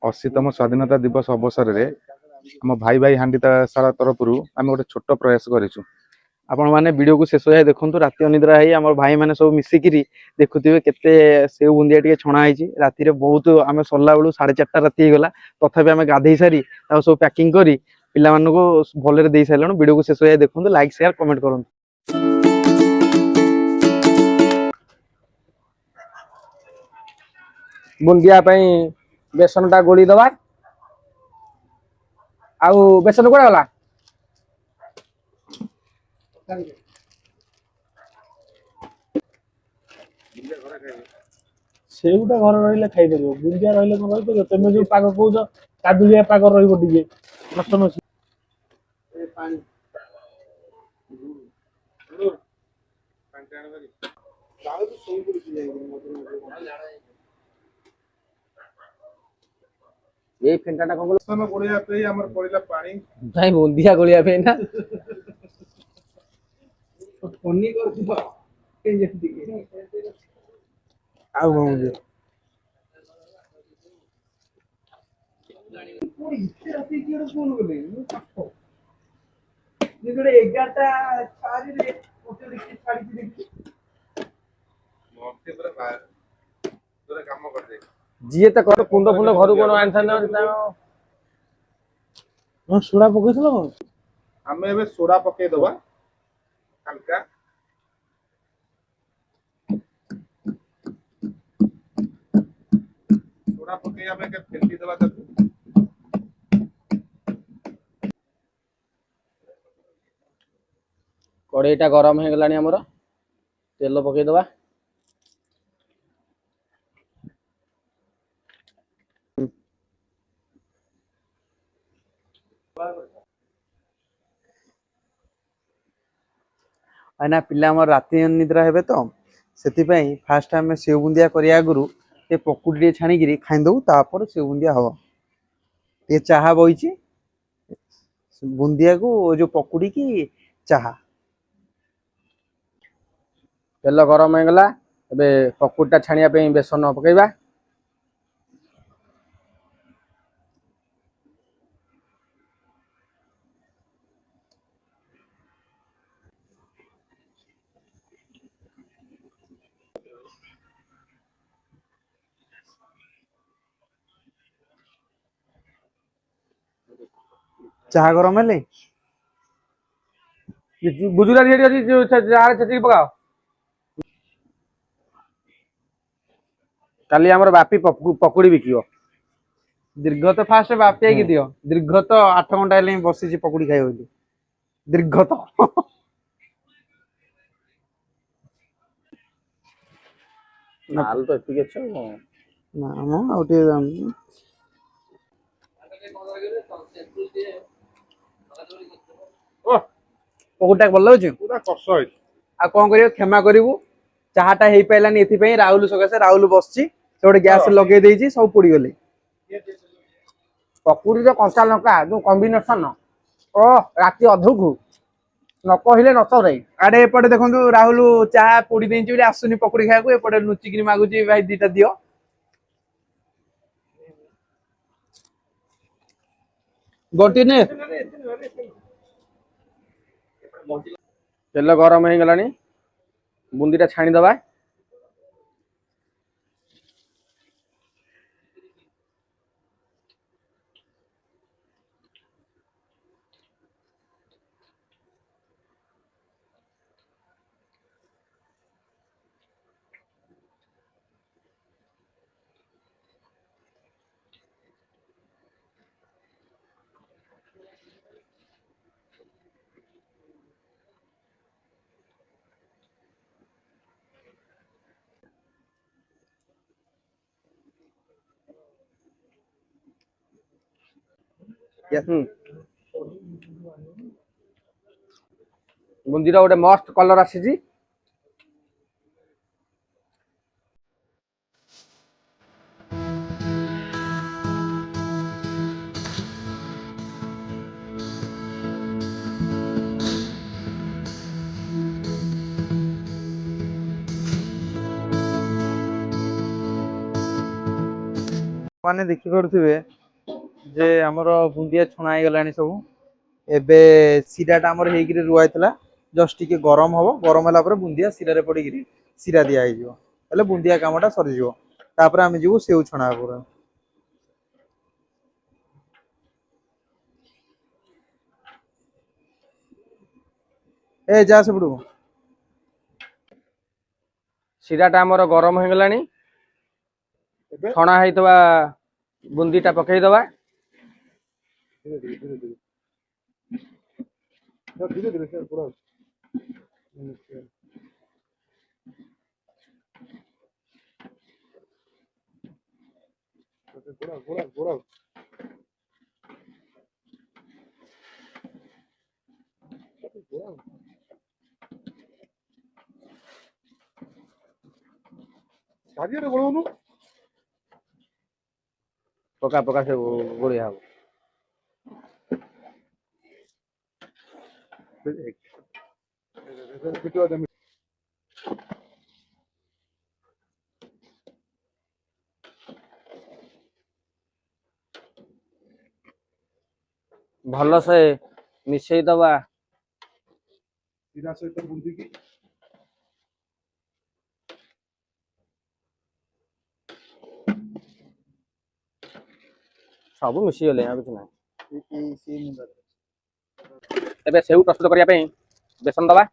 80ତମ ସ୍ୱାଧୀନତା ଦିବସ ଅବସରରେ ଆମ ଭାଇ ଭାଇ ହାଣ୍ଡିଶାଳ ତରଫରୁ ଆମେ ଗୋଟେ ଛୋଟ ପ୍ରୟାସ କରିଛୁ। ଆପଣମାନେ ଭିଡ଼ିଓକୁ ଶେଷ ଯାଏ ଦେଖନ୍ତୁ। ରାତି ଅନିଦ୍ରା ହେଇ ଆମର ଭାଇମାନେ ସବୁ ମିଶିକିରି ଦେଖୁଥିବେ କେତେ ସେଉ ବୁନ୍ଦିଆ ଟିକେ ଛଣା ହେଇଛି। ରାତିରେ ବହୁତ ଆମେ ସରିଲା ବେଳୁ 4:30 ରାତି ହେଇଗଲା। ତଥାପି ଆମେ ଗାଧେଇ ସାରି ତାକୁ ସବୁ ପ୍ୟାକିଂ କରି ପିଲାମାନଙ୍କୁ ଭଲରେ ଦେଇ ସାରିଲୁଣି। ଭିଡ଼ିଓକୁ ଶେଷ ଯାଏ ଦେଖନ୍ତୁ, ଲାଇକ୍ ସେୟାର କମେଣ୍ଟ କରନ୍ତୁ। ବୁନ୍ଦିଆ ପାଇଁ ବେସନଟା ଗୋଳି ଦବା। ଆଉ ବେସନ କୁଆଡେ ଗଲା? ସେଉଟା ଘରେ ରହିଲେ ଖାଇପାରିବ, ବୁନ୍ଦିଆ ରହିଲେ କଣ ରହିପାରିବ? ତମେ ଯୋଉ ପାଗ କହୁଛ କାଦୁଳିଆ ପାଗ ରହିବ, ଟିକେ ନଷ୍ଟ ନସି ଏଇ ଫେଣ୍ଟାଟା କଣ କଲ ଗୋଳିଆ ପାଇଁ ଆମର ପଡିଲା ପାଣି ନାଇଁ ବୁନ୍ଦିଆ ଗୋଳିଆ ପାଇଁ ନା ଫନି କରୁଥିବ ଆଉ କଣ ଯେତେବେଳେ 11ଟା 4 କାମ କରିଦେ ଯିଏ ତ କର କୁଣ୍ଡ ଫୁଣ୍ଡ ଘରୁ କଣ ଆଣିଥାନ୍ତେ ହଁ ସୋଡା ପକେଇଥିଲ କଣ? ଆମେ ଏବେ ସୋଡା ପକେଇଦବା ହାଲକା। ସୋଡା ପକେଇ ଆମେ ଫେଣ୍ଟି ଦେବା ତାକୁ। କଡେଇଟା ଗରମ ହେଇଗଲାଣି ଆମର, ତେଲ ପକେଇଦବା। ନା ପିଲା ଆମର ରାତି ଅନିଦ୍ରା ହେବେ ତ, ସେଥିପାଇଁ ଫାଷ୍ଟ ଆମେ ସେଉ ବୁନ୍ଦିଆ କରିବା ଆଗରୁ ଏ ପକୁଡ଼ି ଟିକେ ଛାଣିକିରି ଖାଇଦେବୁ, ତାପରେ ସେଉ ବୁନ୍ଦିଆ ହବ। ଟିକେ ଚାହା ବଇଛି, ବୁନ୍ଦିଆକୁ ଯୋଉ ପକୁଡ଼ି କି ଚାହା। ତେଲ ଗରମ ହେଇଗଲା, ଏବେ ପକୁଡ଼ିଟା ଛାଣିବା ପାଇଁ ବେସନ ପକେଇବା। ଚାହା ଗରମ ହେଲେ ଗୁଜୁରାତି ଅଛି, ଚାହାରେ ଛେଚିକି ପକାଅ। କାଲି ଆମର ବାପି ପକୁଡ଼ି ବିକିବ। ଦୀର୍ଘତ ଫାଷ୍ଟ ବାପି ହେଇକି ଦିଅ। ଦୀର୍ଘତ 8 ଘଣ୍ଟା ହେଲେ ବସିଛି ପକୁଡ଼ି ଖାଇବ ବୋଲି। ଦୀର୍ଘତ ମାଲ ତ ଏତିକି ଅଛି ଆଉ କଣ? ନା ମ ଆଉ ଟିକେ ଦାମ। ପକୁଡ଼ିଟା ଭଲ ଲାଗୁଛି, ପୁରା କଷ ହେଇଛି। ଆଉ କଣ କରିବ, କ୍ଷମା କରିବୁ। ଚାହାଟା ହେଇପାରିଲାନି, ଏଥିପାଇଁ ରାହୁଲ ସକାଶେ। ରାହୁଲ ବସିଛି, ସେ ଗୋଟେ ଗ୍ୟାସ ଲଗେଇ ଦେଇଛି, ସବୁ ପୋଡ଼ିଗଲେ। ପକୁଡ଼ିର କଞ୍ଚା ଲଙ୍କା ଯୋଉ କମ୍ବିନେସନ, ଓ ରାତି ଅଧକୁ ନ କହିଲେ ନ ସରେ। ଆଡେ ଏପଟେ ଦେଖନ୍ତୁ, ରାହୁଲ ଚାହା ପୋଡ଼ି ଦେଇଛି ବୋଲି ଆସୁନି ପକୁଡ଼ି ଖାଇବାକୁ। ଏପଟେ ଲୁଚିକିରି ମାଗୁଛି, ଭାଇ ଦିଟା ଦିଅ। ଗୋଟି ନେ। ତେଲ ଗରମ ହେଇଗଲାଣି, ବୁନ୍ଦିଟା ଛାଣିଦବା। ବୁନ୍ଦିର ଗୋଟେ ମସ୍ତ କଲର ଆସିଛି। ମାନେ ଦେଖିପାରୁଥିବେ ଯେ ଆମର ବୁନ୍ଦିଆ ଛଣା ହେଇଗଲାଣି ସବୁ। ଏବେ ଶିରାଟା ଆମର ହେଇକିରି ରୁଆ ହେଇଥିଲା, ଜଷ୍ଟ ଟିକେ ଗରମ ହବ, ଗରମ ହେଲା ପରେ ବୁନ୍ଦିଆ ଶିରାରେ ପଡିକିରି ଶିରା ଦିଆ ହେଇଯିବ, ହେଲେ ବୁନ୍ଦିଆ କାମଟା ସରିଯିବ। ତାପରେ ଆମେ ଯିବୁ ସେଉ ଛଣା ଉପରେ। ଏ ଯା ସେପଟକୁ। ଶିରାଟା ଆମର ଗରମ ହେଇଗଲାଣି, ଛଣା ହେଇଥିବା ବୁନ୍ଦିଟା ପକେଇଦବା। ପକା ପକା ସବୁ ଗୋଳିଆ ହବ। ଭଲସେ ମିଶେଇ ଦବା। ସବୁ ମିଶିଗଲେ ଆଉ କିଛି ନାହିଁ। ଏବେ ସେଉ ପ୍ରସ୍ତୁତ କରିବା ପାଇଁ ବେସନ ଦବା।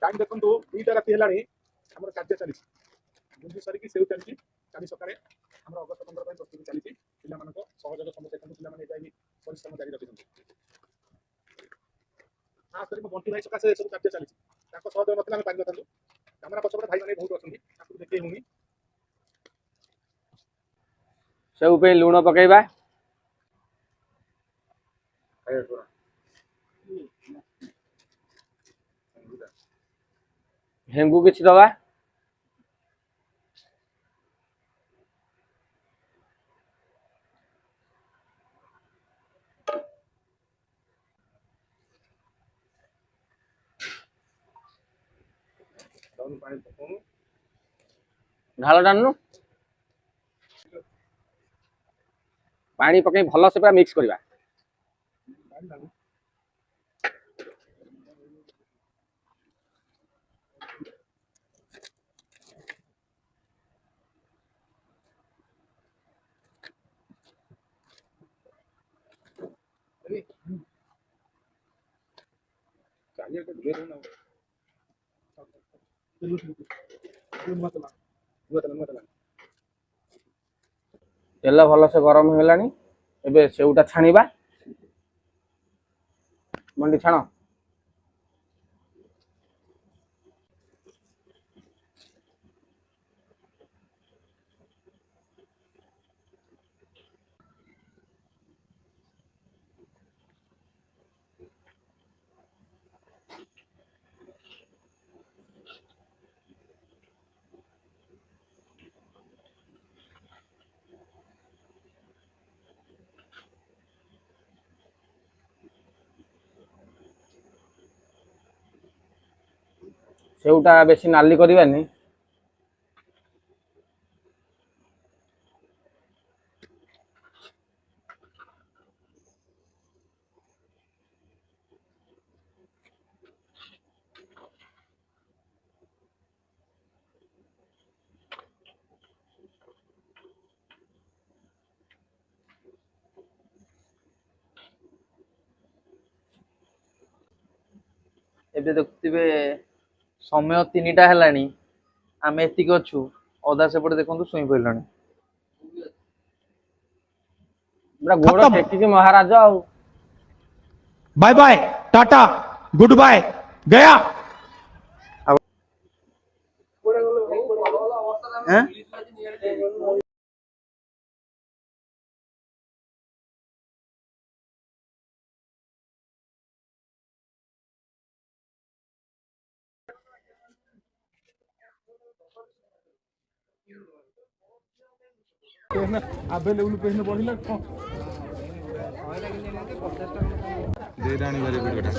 टाइम देखो 2टा राति हेलाणी हमर कार्य चलिछि बुंदी सरी की सेउ चलिछि काली सकाळे हमर अगस्त 15 ପାଇଁ ପ୍ରସ୍ତୁତି ଚାଲିଛି ପିଲାମାନଙ୍କ ସହଯୋଗ ସମସ୍ତେ କିନ୍ତୁ ପିଲାମାନେ ଏଇଟା ବି ପରିଶ୍ରମ ଜାରି ରଖିଛନ୍ତି। ଖାସ୍ କରି ମୋ ବଣ୍ଟି ଭାଇ ସକାଶେ ସବୁ କାର୍ଯ୍ୟ ଚାଲିଛି ତାଙ୍କ ସହଯୋଗ ନଥିଲା ଆମେ ପାରିନଥାନ୍ତୁ। ଆମର ପଛପଟେ ଭାଇମାନେ ବହୁତ ଅଛନ୍ତି ତାଙ୍କୁ ଦେଖେଇ ହଉନି। ସେଉ ପାଇଁ ଲୁଣ ପକେଇବା। ହେଙ୍ଗୁ କିଛି ଦବା। ଢାଳ ଟାଣୁନୁ। ପାଣି ପକେଇ ଭଲସେ ପୁରା ମିକ୍ସ କରିବା। ତେଲ ଭଲସେ ଗରମ ହେଇଗଲାଣି, ଏବେ ସେଉଟା ଛାଣିବା। ମଣ୍ଡି ଛାଣ। ସେଉଟା ବେଶୀ ନାଲି କରିବାନି। ଏବେ ଦେଖୁଥିବେ ସମୟ 3ଟା ହେଲାଣି, ଆମେ ଏତିକି ଅଛୁ, ଅଧା ସେପଟେ ଦେଖନ୍ତୁ ଶୋଇ ପଡ଼ିଲାଣି। ପୁରା ଗୋଡ଼ ଟେକିକି ମହାରାଜ ଆଉ। Bye bye tata good bye गया। अवेलेबल पेन बढ़िला ଦେଇଟା ଆଣିବାରେ ଭିଡ଼ିଓଟା।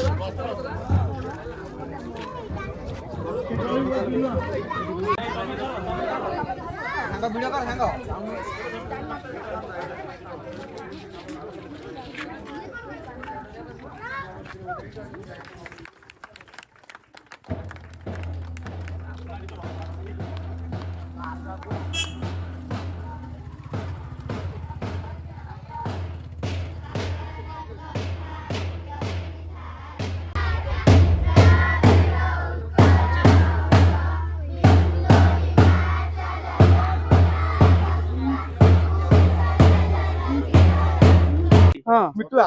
ହଁ ମିଟୁଆ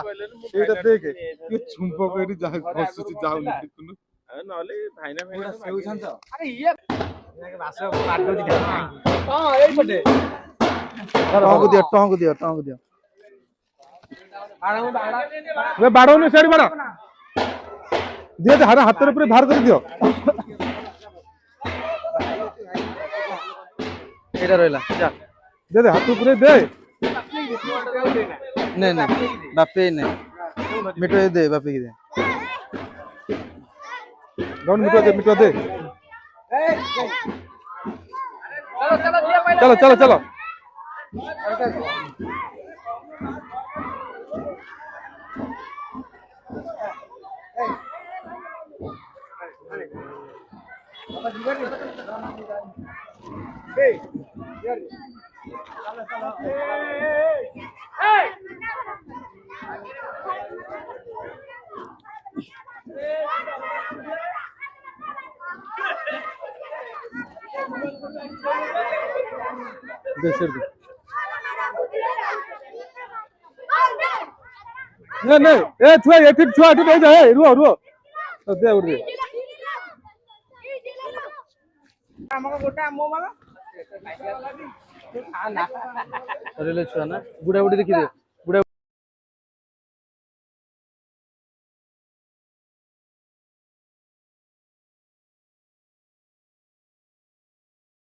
ଏଇଟା ଦେଖେ କି ଚୁମ୍ବକ ଏଠି ଖସୁଛି ଯାଉନି ଦେଖୁନୁ। ନହେଲେ ଭାଇନା ଭାଇନା ସେଉ ଛାଞ୍ଚ ଟଙ୍କୁ ଦିଅ ବାଡ଼ଉନି ସିଆଡେ ବାଡ଼ ଦିଅ ହାତରେ ପୁରା ବାହାର କରି ଦିଅ। ଏଇଟା ରହିଲା ଯା ଦେ ହାତ ପୁରା ଦେ। ନେ ବାପେ ନେ ମିଠୁ ଦେ ବାପେ କି ଦେ ଯାଉନି ମିଟୁଆ ଦେ। चलो चलो चलो दे सिर दे नहीं ए छुआ एठी छुआ एठी नहीं जा ए रुओ रुओ दे उड़ दे ଆମକୁ ଗୋଟେ ଆମକୁ ମାଗ ରେଲେ ଛୁଆ ନା ବୁଢା ବୁଢୀ ଦେଖିଦେ